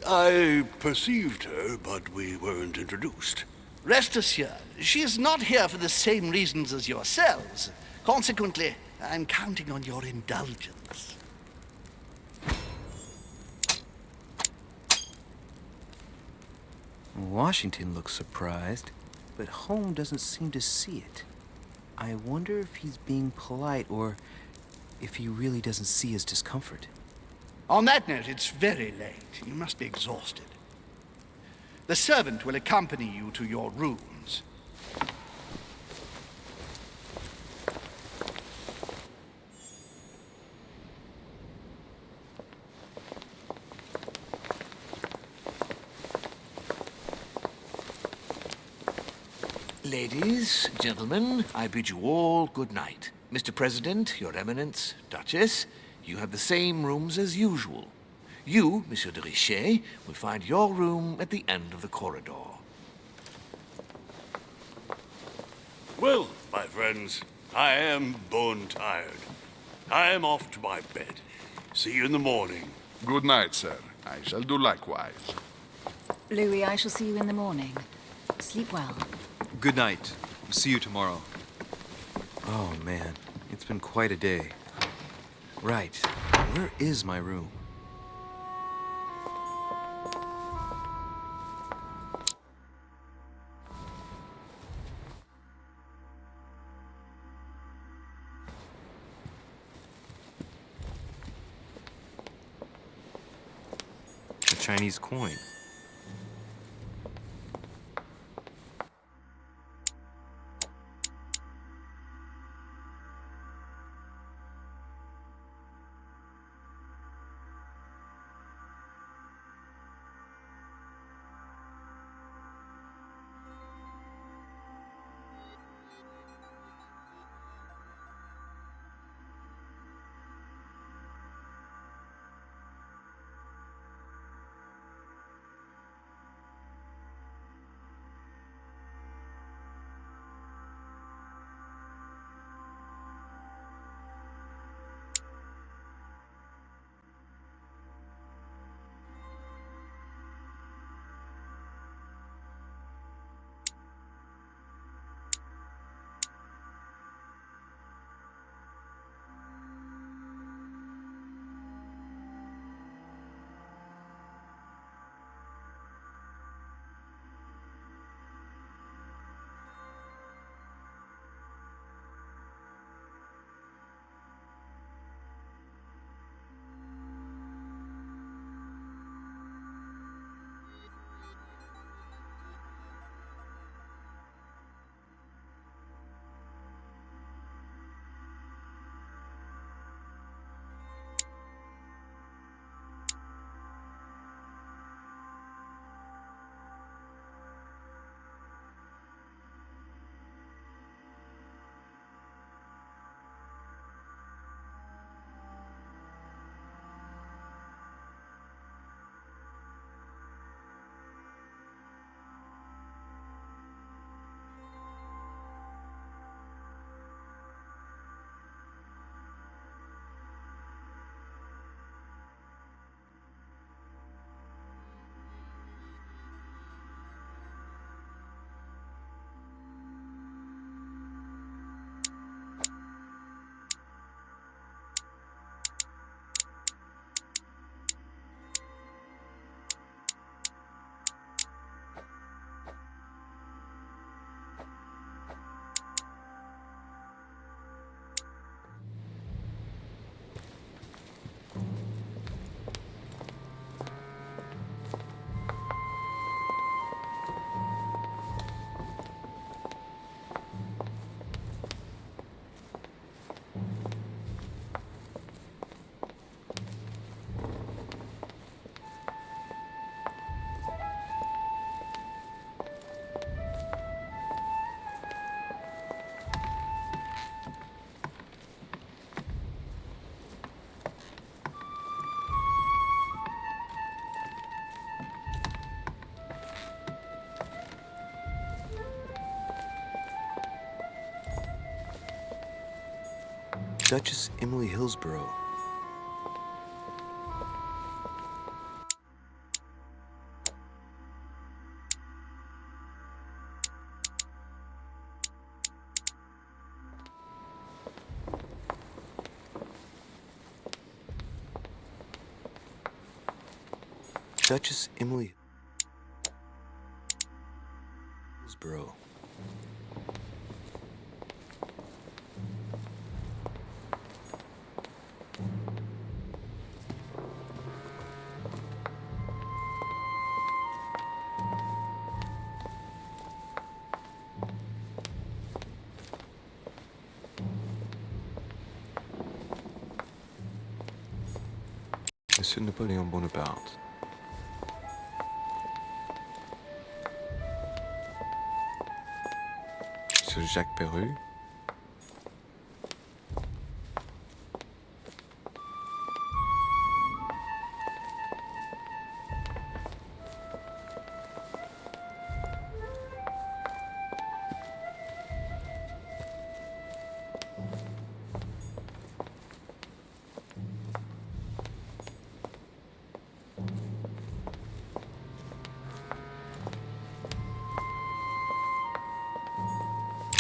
I perceived her, but we weren't introduced. Rest assured, she is not here for the same reasons as yourselves. Consequently, I'm counting on your indulgence. Washington looks surprised, but Holmes doesn't seem to see it. I wonder if he's being polite or if he really doesn't see his discomfort. On that note, it's very late. You must be exhausted. The servant will accompany you to your rooms. Ladies, gentlemen, I bid you all good night. Mr. President, Your Eminence, Duchess, you have the same rooms as usual. You, Monsieur de Richet, will find your room at the end of the corridor. Well, my friends, I am bone tired. I am off to my bed. See you in the morning. Good night, sir. I shall do likewise. Louis, I shall see you in the morning. Sleep well. Good night. See you tomorrow. Oh man, it's been quite a day. Right, where is my room? A Chinese coin. Duchess Emily Hillsborough. Duchess Emily Hillsborough. Monsieur Napoléon Bonaparte. Monsieur Jacques Perru.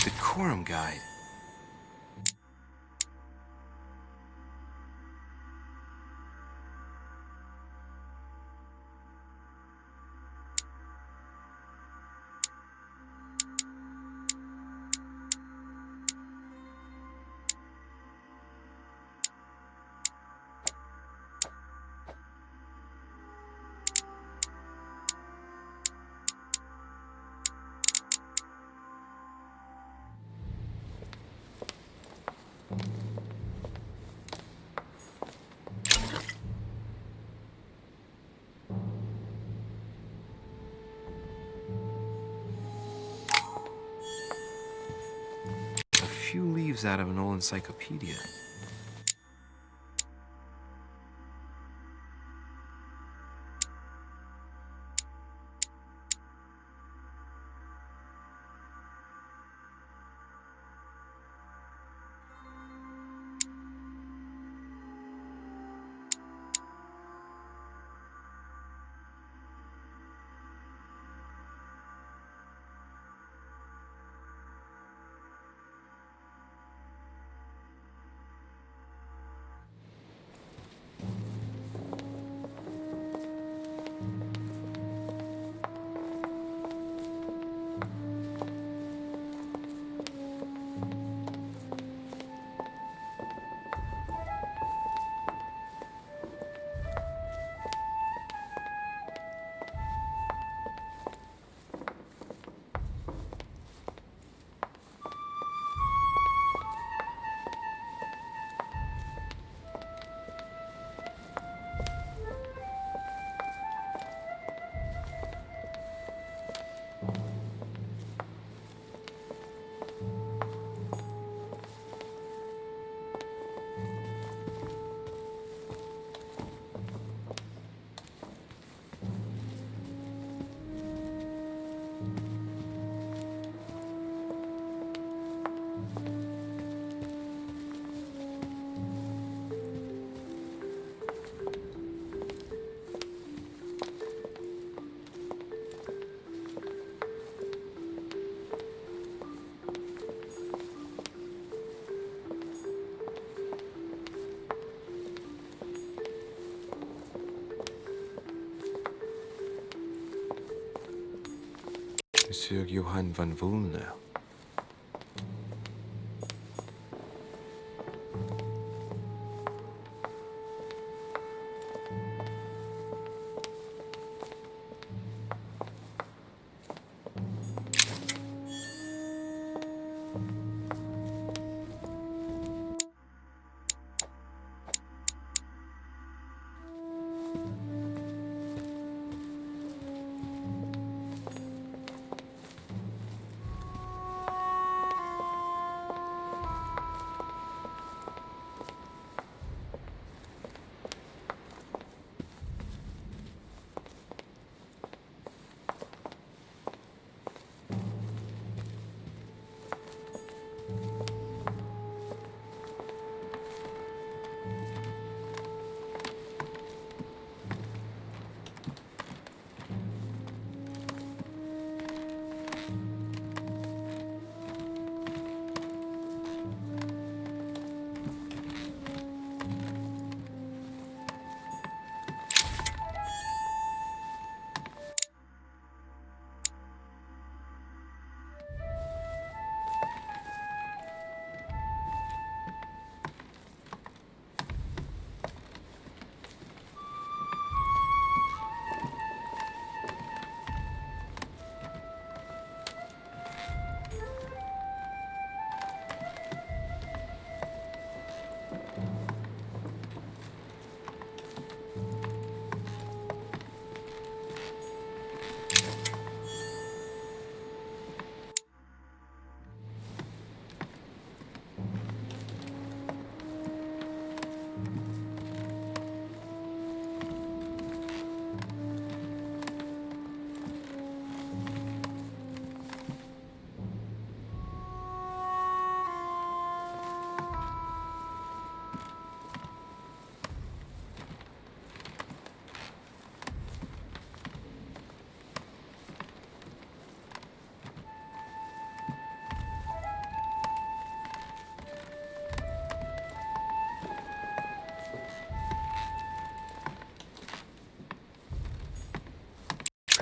Decorum Guide. A few leaves out of an old encyclopedia. Monsieur Johann van Vulner.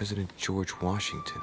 President George Washington.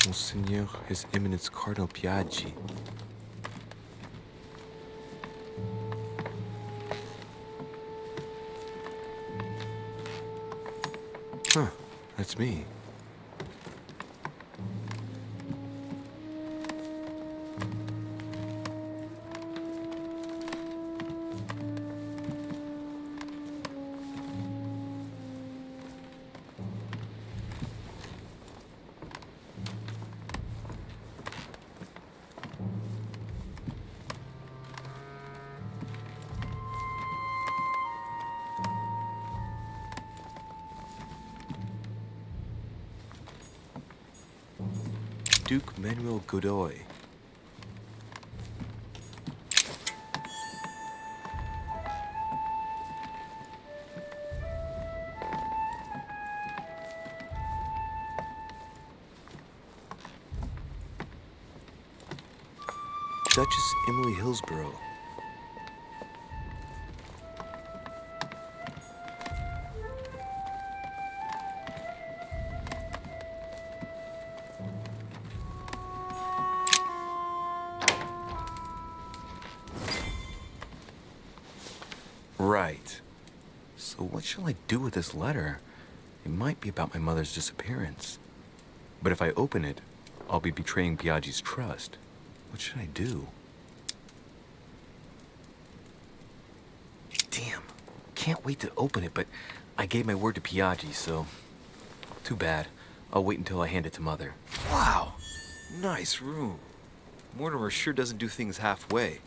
Monseigneur, His Eminence Cardinal Piaggi. Huh, that's me. Duke Manuel Godoy. Duchess Emily Hillsborough. Right. So what shall I do with this letter? It might be about my mother's disappearance. But if I open it, I'll be betraying Piaggi's trust. What should I do? Damn. Can't wait to open it, but I gave my word to Piaggi, so... Too bad. I'll wait until I hand it to Mother. Wow! Nice room. Mortimer sure doesn't do things halfway.